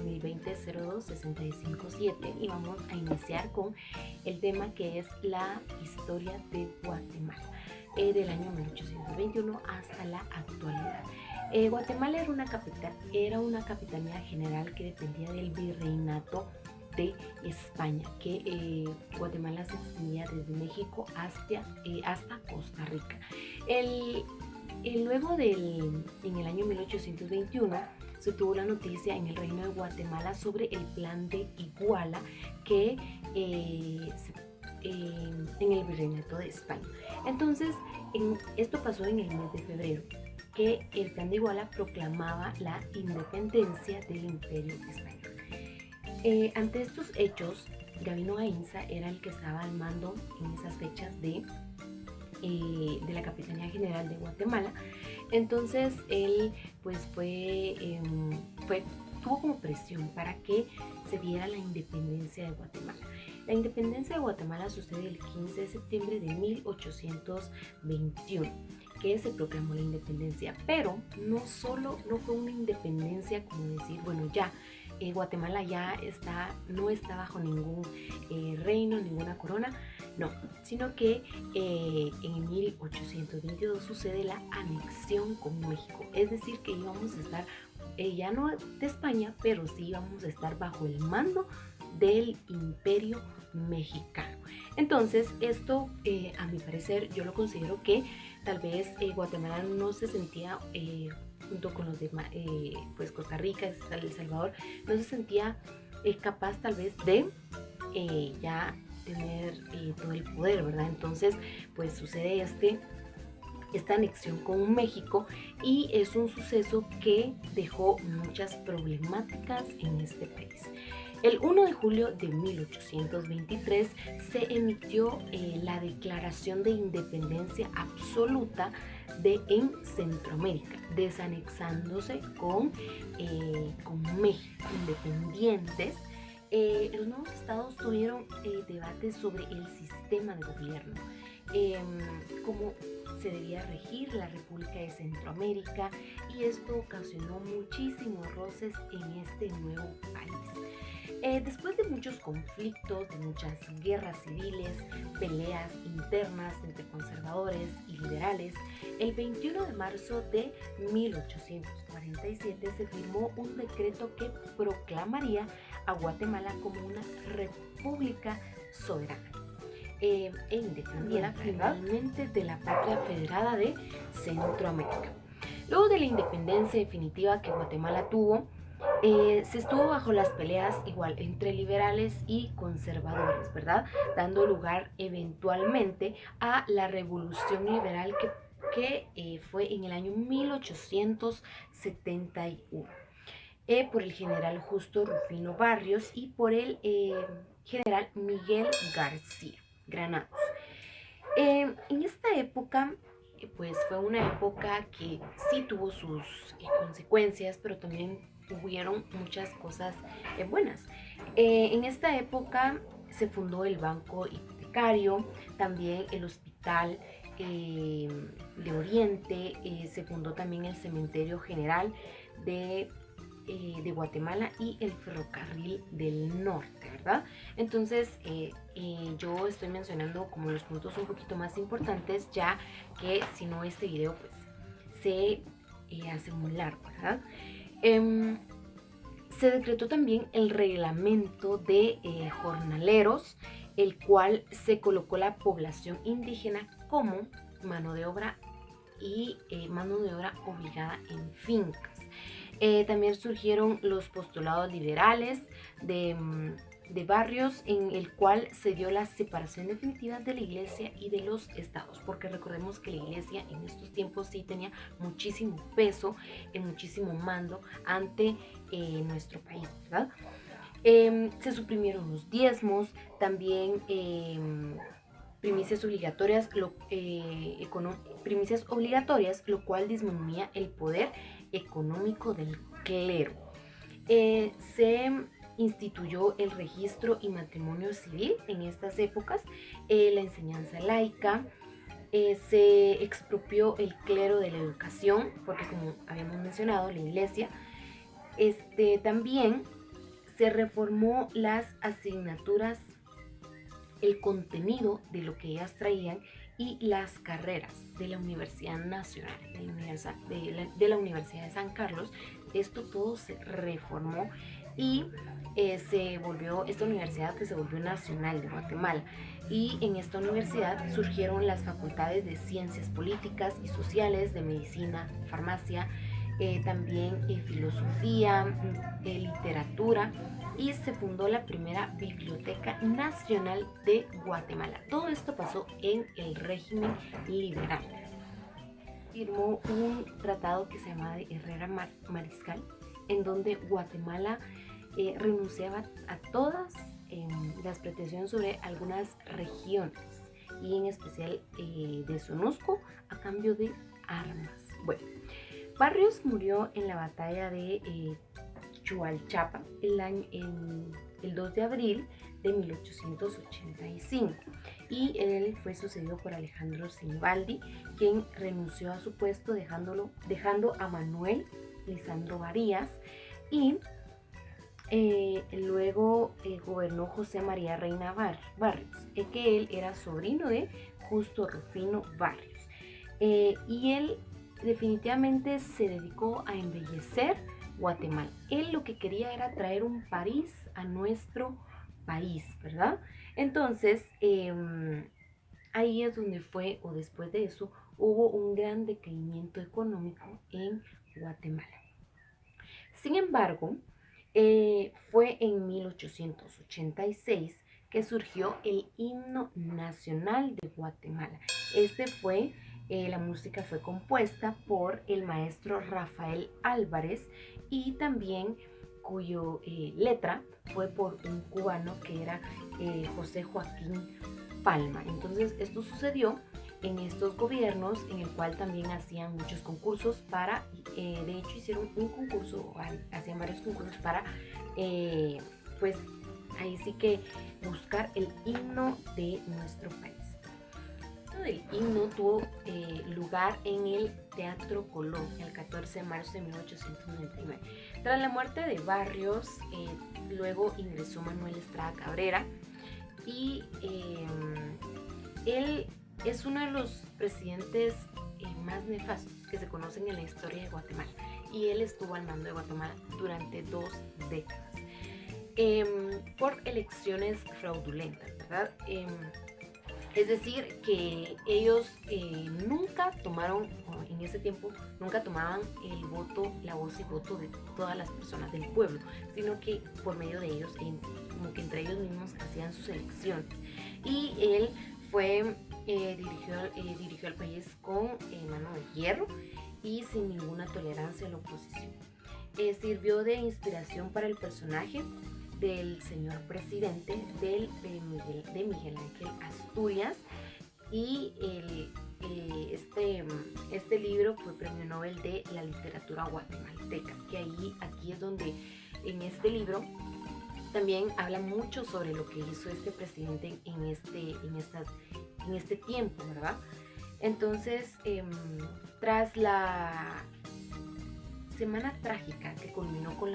2020-02-657 y vamos a iniciar con el tema que es la historia de Guatemala del año 1821 hasta la actualidad. Guatemala era una capitanía general que dependía del virreinato de España, que Guatemala se extendía desde México hasta Costa Rica. Luego en el año 1821 se tuvo la noticia en el Reino de Guatemala sobre el plan de Iguala que en el virreinato de España. Entonces, esto pasó en el mes de febrero, que el plan de Iguala proclamaba la independencia del Imperio Español. Ante estos hechos, Gabino Gainza era el que estaba al mando en esas fechas de la Capitanía General de Guatemala. Entonces él pues tuvo como presión para que se diera la independencia de Guatemala. La independencia de Guatemala sucede el 15 de septiembre de 1821, que se proclamó la independencia, pero no fue una independencia como decir, bueno, ya Guatemala ya no está bajo ningún reino, ninguna corona, no, sino que en 1822 sucede la anexión con México, es decir, que íbamos a estar ya no de España, pero sí íbamos a estar bajo el mando del Imperio Mexicano. Entonces esto, a mi parecer, yo lo considero que tal vez Guatemala no se sentía junto con los demás, pues Costa Rica, El Salvador, no se sentía capaz tal vez de ya tener todo el poder, ¿verdad? Entonces pues sucede esta anexión con México y es un suceso que dejó muchas problemáticas en este país. El 1 de julio de 1823 se emitió la Declaración de Independencia Absoluta en Centroamérica, desanexándose con México, independientes. Los nuevos estados tuvieron debates sobre el sistema de gobierno, cómo se debía regir la República de Centroamérica, y esto ocasionó muchísimos roces en este nuevo país. Después de muchos conflictos, de muchas guerras civiles, peleas internas entre conservadores y liberales, el 21 de marzo de 1847 se firmó un decreto que proclamaría a Guatemala como una república soberana e independiente finalmente de la patria federada de Centroamérica. Luego de la independencia definitiva que Guatemala tuvo, se estuvo bajo las peleas igual entre liberales y conservadores, ¿verdad? Dando lugar eventualmente a la revolución liberal que fue en el año 1871 por el general Justo Rufino Barrios y por el general Miguel García Granados. En esta época pues fue una época que sí tuvo sus consecuencias, pero también hubieron muchas cosas buenas. En esta época se fundó el Banco Hipotecario, también el Hospital de Oriente, se fundó también el Cementerio General de Guatemala y el Ferrocarril del Norte, ¿verdad? Entonces yo estoy mencionando como los puntos un poquito más importantes, ya que si no este video pues se hace muy largo, ¿verdad? Se decretó también el reglamento de jornaleros, el cual se colocó la población indígena como mano de obra obligada en fincas. También surgieron los postulados liberales de barrios, en el cual se dio la separación definitiva de la iglesia y de los estados, porque recordemos que la iglesia en estos tiempos sí tenía muchísimo peso, muchísimo mando ante nuestro país, ¿verdad? Se suprimieron los diezmos, también primicias obligatorias, lo cual disminuía el poder económico del clero. Se instituyó el registro y matrimonio civil en estas épocas, la enseñanza laica, se expropió el clero de la educación, porque como habíamos mencionado, la iglesia también Se reformó las asignaturas, el contenido de lo que ellas traían y las carreras de la Universidad Nacional, de la Universidad de San Carlos. Esto todo se reformó y esta universidad pues, se volvió nacional de Guatemala. Y en esta universidad surgieron las facultades de Ciencias Políticas y Sociales, de Medicina, Farmacia, también Filosofía, Literatura, y se fundó la primera Biblioteca Nacional de Guatemala. Todo esto pasó en el régimen liberal. Firmó un tratado que se llamaba de Herrera Mariscal, en donde Guatemala renunciaba a todas las pretensiones sobre algunas regiones, y en especial de Sonusco, a cambio de armas. Bueno, Barrios murió en la batalla de Chualchapa el 2 de abril de 1885, y él fue sucedido por Alejandro Simbaldi, quien renunció a su puesto dejando a Manuel Lisandro Varías, y luego gobernó José María Reina Barrios, que él era sobrino de Justo Rufino Barrios, y él definitivamente se dedicó a embellecer Guatemala. Él lo que quería era traer un París a nuestro país, ¿verdad? Entonces, ahí es donde fue, o después de eso, hubo un gran decaimiento económico en Guatemala. Sin embargo, fue en 1886 que surgió el himno nacional de Guatemala. La música fue compuesta por el maestro Rafael Álvarez, y también cuyo letra fue por un cubano que era José Joaquín Palma. Entonces esto sucedió en estos gobiernos, en el cual también hacían muchos concursos para, de hecho hicieron un concurso, hacían varios concursos para, pues ahí sí que buscar el himno de nuestro país. El himno tuvo lugar en el Teatro Colón el 14 de marzo de 1899. Tras la muerte de Barrios, luego ingresó Manuel Estrada Cabrera, y él es uno de los presidentes más nefastos que se conocen en la historia de Guatemala, y él estuvo al mando de Guatemala durante 2 décadas por elecciones fraudulentas, ¿verdad? Es decir, que ellos nunca tomaron, en ese tiempo, nunca tomaban el voto, la voz y voto de todas las personas del pueblo, sino que por medio de ellos, como que entre ellos mismos hacían sus elecciones. Y él dirigió al país con mano de hierro y sin ninguna tolerancia a la oposición. Sirvió de inspiración para el personaje del señor presidente de Miguel Ángel Asturias, y este libro fue premio Nobel de la literatura guatemalteca, que aquí es donde en este libro también habla mucho sobre lo que hizo este presidente en este tiempo, ¿verdad? Entonces, tras la semana trágica que culminó con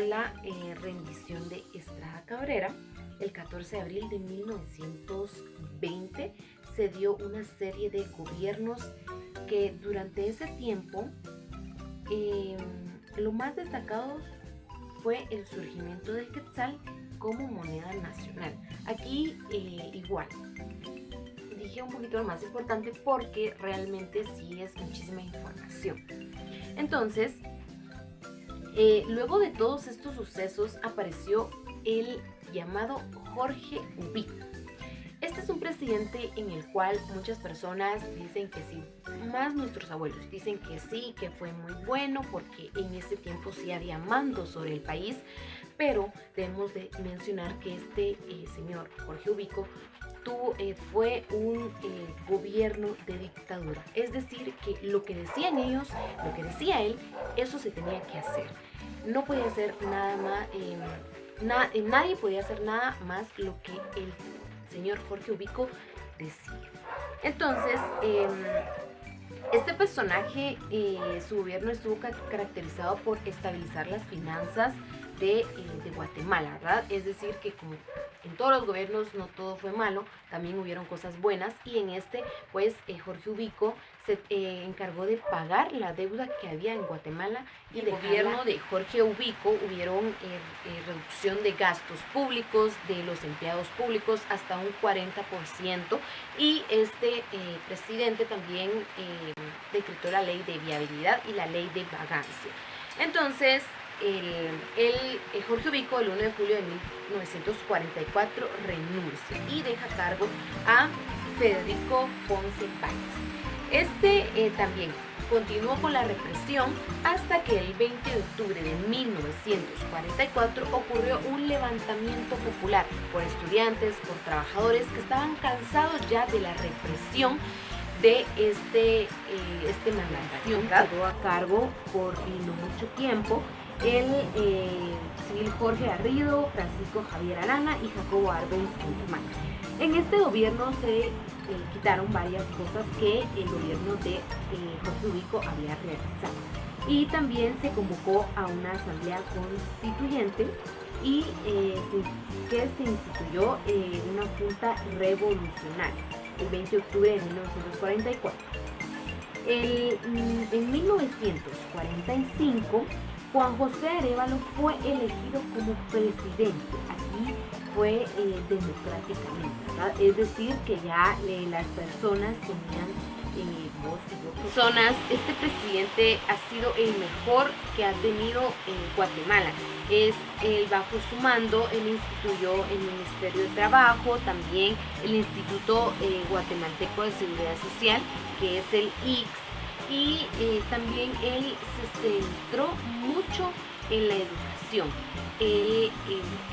la rendición de Estrada Cabrera, el 14 de abril de 1920 se dio una serie de gobiernos que durante ese tiempo lo más destacado fue el surgimiento del quetzal como moneda nacional. Aquí igual dije un poquito lo más importante porque realmente sí es muchísima información. Entonces, luego de todos estos sucesos apareció el llamado Jorge Ubico. Este es un presidente en el cual muchas personas dicen que sí, más nuestros abuelos dicen que sí, que fue muy bueno porque en ese tiempo sí había mando sobre el país, pero debemos de mencionar que este señor Jorge Ubico fue un gobierno de dictadura, es decir, que lo que decían ellos, lo que decía él, eso se tenía que hacer. No podía hacer nada más, nadie podía hacer nada más lo que el señor Jorge Ubico decía. Entonces, este personaje, su gobierno estuvo caracterizado por estabilizar las finanzas de Guatemala, ¿verdad? Es decir, que como en todos los gobiernos no todo fue malo, también hubieron cosas buenas, y en este, pues, Jorge Ubico se encargó de pagar la deuda que había en Guatemala, y el gobierno de Jorge Ubico hubieron reducción de gastos públicos, de los empleados públicos, hasta un 40%, y este presidente también decretó la ley de viabilidad y la ley de vagancia. Entonces, Jorge Ubico, el 1 de julio de 1944, renuncia y deja cargo a Federico Ponce Páez. Este también continuó con la represión hasta que el 20 de octubre de 1944 ocurrió un levantamiento popular por estudiantes, por trabajadores que estaban cansados ya de la represión de este mandatario. Quedó a cargo por no mucho tiempo el civil Jorge Garrido, Francisco Javier Arana y Jacobo Arbenz Guzmán. En este gobierno se quitaron varias cosas que el gobierno de Jorge Ubico había realizado, y también se convocó a una asamblea constituyente y que se instituyó una junta revolucionaria el 20 de octubre de 1944. En 1945, Juan José Arévalo fue elegido como presidente. Aquí fue democráticamente, ¿verdad? Es decir, que ya las personas tenían voz y voto. Este presidente ha sido el mejor que ha tenido Guatemala. Bajo su mando, él instituyó el Ministerio de Trabajo, también el Instituto Guatemalteco de Seguridad Social, que es el ICS, y también él se centró mucho en la educación. Él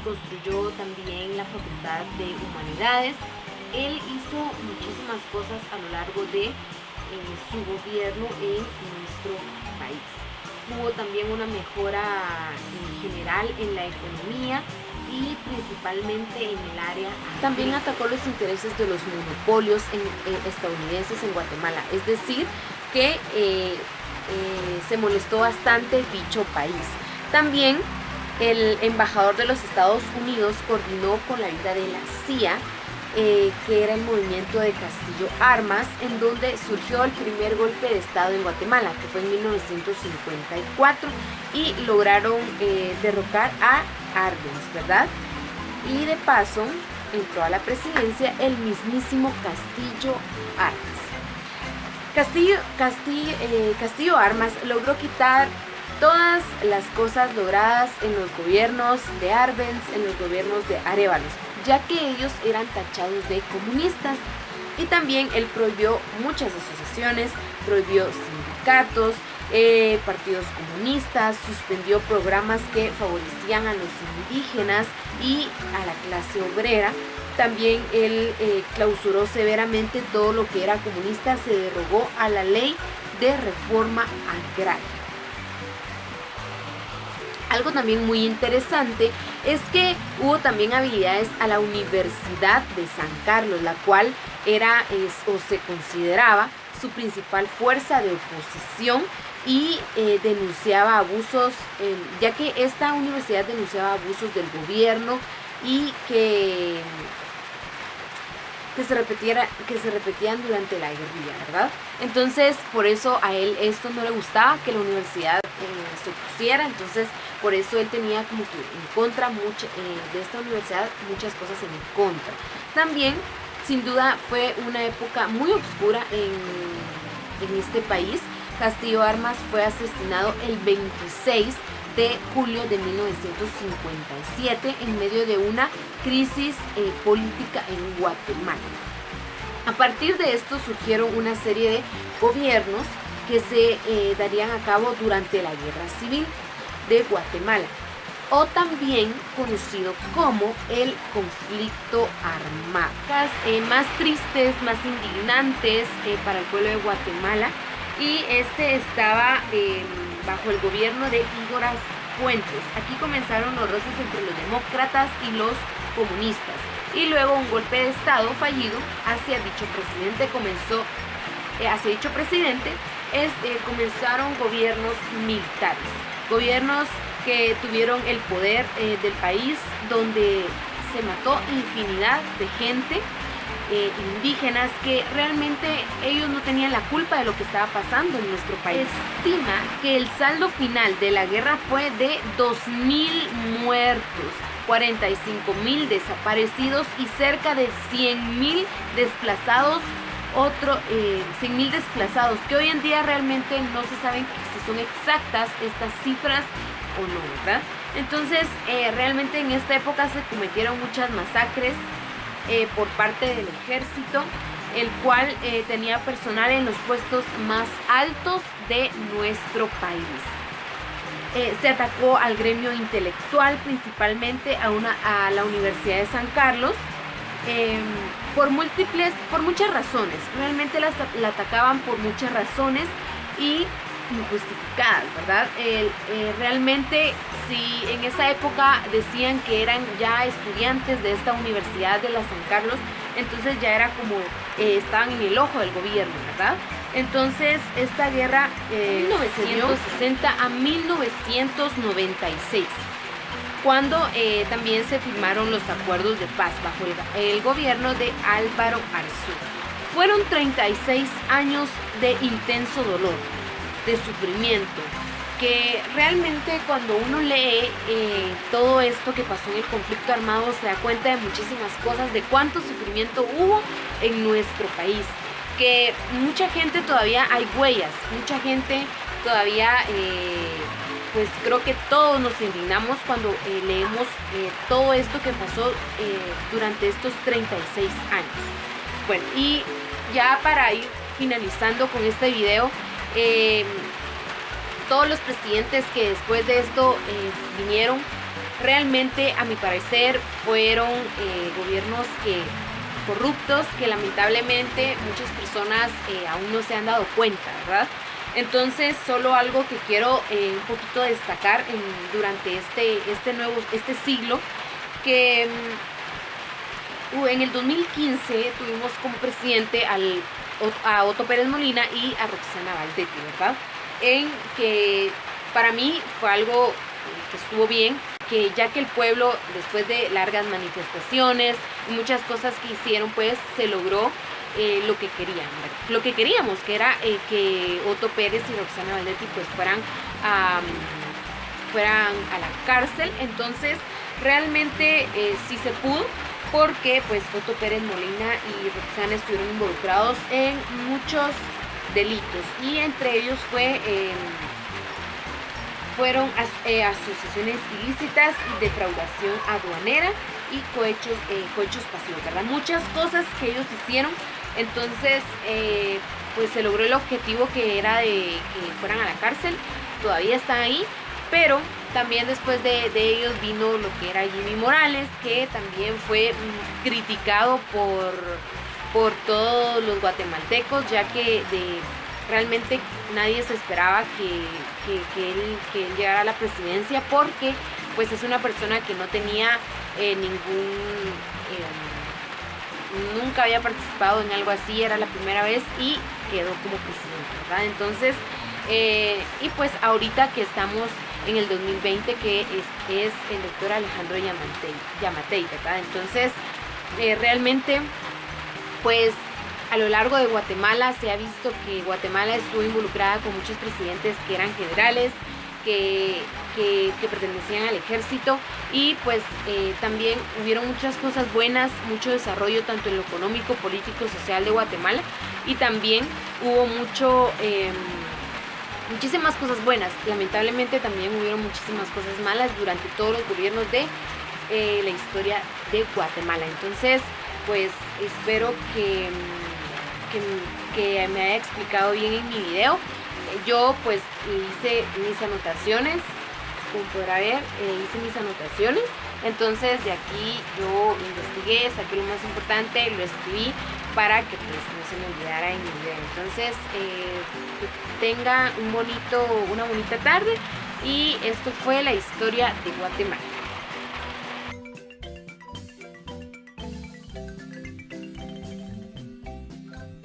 construyó también la Facultad de Humanidades. Él hizo muchísimas cosas a lo largo de su gobierno en nuestro país. Hubo también una mejora general en la economía y principalmente en el área. También atacó los intereses de los monopolios estadounidenses en Guatemala, es decir, que se molestó bastante dicho país. También el embajador de los Estados Unidos coordinó con la ayuda de la CIA, que era el movimiento de Castillo Armas, en donde surgió el primer golpe de Estado en Guatemala, que fue en 1954, y lograron derrocar a Arbenz, ¿verdad? Y de paso entró a la presidencia el mismísimo Castillo Armas. Castillo Armas logró quitar todas las cosas logradas en los gobiernos de Arbenz, en los gobiernos de Arévalo, ya que ellos eran tachados de comunistas, y también él prohibió muchas asociaciones, prohibió sindicatos, partidos comunistas, suspendió programas que favorecían a los indígenas y a la clase obrera. También él clausuró severamente todo lo que era comunista, se derogó a la ley de reforma agraria. Algo también muy interesante es que hubo también habilidades a la Universidad de San Carlos, la cual era o se consideraba su principal fuerza de oposición, y denunciaba abusos, ya que esta universidad denunciaba abusos del gobierno y que se repetían durante la guerrilla, ¿verdad? Entonces, por eso a él esto no le gustaba, que la universidad se opusiera. Entonces, por eso él tenía como que en contra de esta universidad, muchas cosas en contra. También, sin duda, fue una época muy oscura en este país. Castillo Armas fue asesinado el 26 de julio de 1957 en medio de una crisis política en Guatemala. A partir de esto surgieron una serie de gobiernos que se darían a cabo durante la Guerra Civil de Guatemala, o también conocido como el conflicto armado. Más tristes, más indignantes para el pueblo de Guatemala, y este estaba bajo el gobierno de Igor Fuentes. Aquí comenzaron los roces entre los demócratas y los comunistas, y luego un golpe de estado fallido hacia dicho presidente comenzaron gobiernos militares, gobiernos que tuvieron el poder del país, donde se mató infinidad de gente, indígenas, que realmente ellos no tenían la culpa de lo que estaba pasando en nuestro país. Estima que el saldo final de la guerra fue de 2.000 muertos, 45.000 desaparecidos y cerca de 100.000 desplazados, 100.000 desplazados, que hoy en día realmente no se saben si son exactas estas cifras o no, ¿verdad? Entonces, realmente en esta época se cometieron muchas masacres por parte del ejército, el cual tenía personal en los puestos más altos de nuestro país. Se atacó al gremio intelectual, principalmente a la Universidad de San Carlos, por muchas razones. Realmente la atacaban por muchas razones y injustificadas, ¿verdad? Realmente, si en esa época decían que eran ya estudiantes de esta Universidad de la San Carlos, entonces ya era como estaban en el ojo del gobierno, ¿verdad? Entonces esta guerra 1960 a 1996, cuando también se firmaron los acuerdos de paz bajo el gobierno de Álvaro Arzú. Fueron 36 años de intenso dolor, de sufrimiento, que realmente cuando uno lee todo esto que pasó en el conflicto armado se da cuenta de muchísimas cosas, de cuánto sufrimiento hubo en nuestro país, que mucha gente todavía hay huellas, mucha gente todavía, pues creo que todos nos indignamos cuando leemos todo esto que pasó durante estos 36 años. Bueno, y ya para ir finalizando con este video, todos los presidentes que después de esto vinieron, realmente a mi parecer fueron gobiernos corruptos, que lamentablemente muchas personas aún no se han dado cuenta, ¿verdad? Entonces, solo algo que quiero un poquito destacar durante este siglo, que en el 2015 tuvimos como presidente a Otto Pérez Molina y a Roxana Valdetti, ¿verdad? En que para mí fue algo que estuvo bien, que ya que el pueblo, después de largas manifestaciones y muchas cosas que hicieron, pues se logró lo que querían, ¿verdad? Lo que queríamos, que era que Otto Pérez y Roxana Valdetti pues fueran a la cárcel. Entonces realmente sí se pudo, porque pues Otto Pérez Molina y Roxana estuvieron involucrados en muchos delitos, y entre ellos fueron asociaciones ilícitas, defraudación aduanera y cohechos pasivos, ¿verdad? Muchas cosas que ellos hicieron. Entonces pues se logró el objetivo, que era de que fueran a la cárcel. Todavía están ahí, pero también después de ellos vino lo que era Jimmy Morales, que también fue criticado por todos los guatemaltecos, ya que realmente nadie se esperaba que él llegara a la presidencia, porque pues es una persona que no tenía nunca había participado en algo así, era la primera vez y quedó como presidente, ¿verdad? Entonces, y pues ahorita que estamos en el 2020, que es el doctor Alejandro Yamatei, ¿verdad? Entonces, realmente, pues a lo largo de Guatemala se ha visto que Guatemala estuvo involucrada con muchos presidentes que eran generales, que pertenecían al ejército, y pues también hubieron muchas cosas buenas, mucho desarrollo tanto en lo económico, político, social de Guatemala, y también hubo muchísimas cosas buenas. Lamentablemente también hubieron muchísimas cosas malas durante todos los gobiernos de la historia de Guatemala. Entonces, pues espero que me haya explicado bien en mi video. Yo pues hice mis anotaciones, como podrá ver, hice mis anotaciones. Entonces de aquí yo investigué, saqué lo más importante, lo escribí para que pues no se me olvidara en mi video. Entonces que tenga una bonita tarde, y esto fue la historia de Guatemala.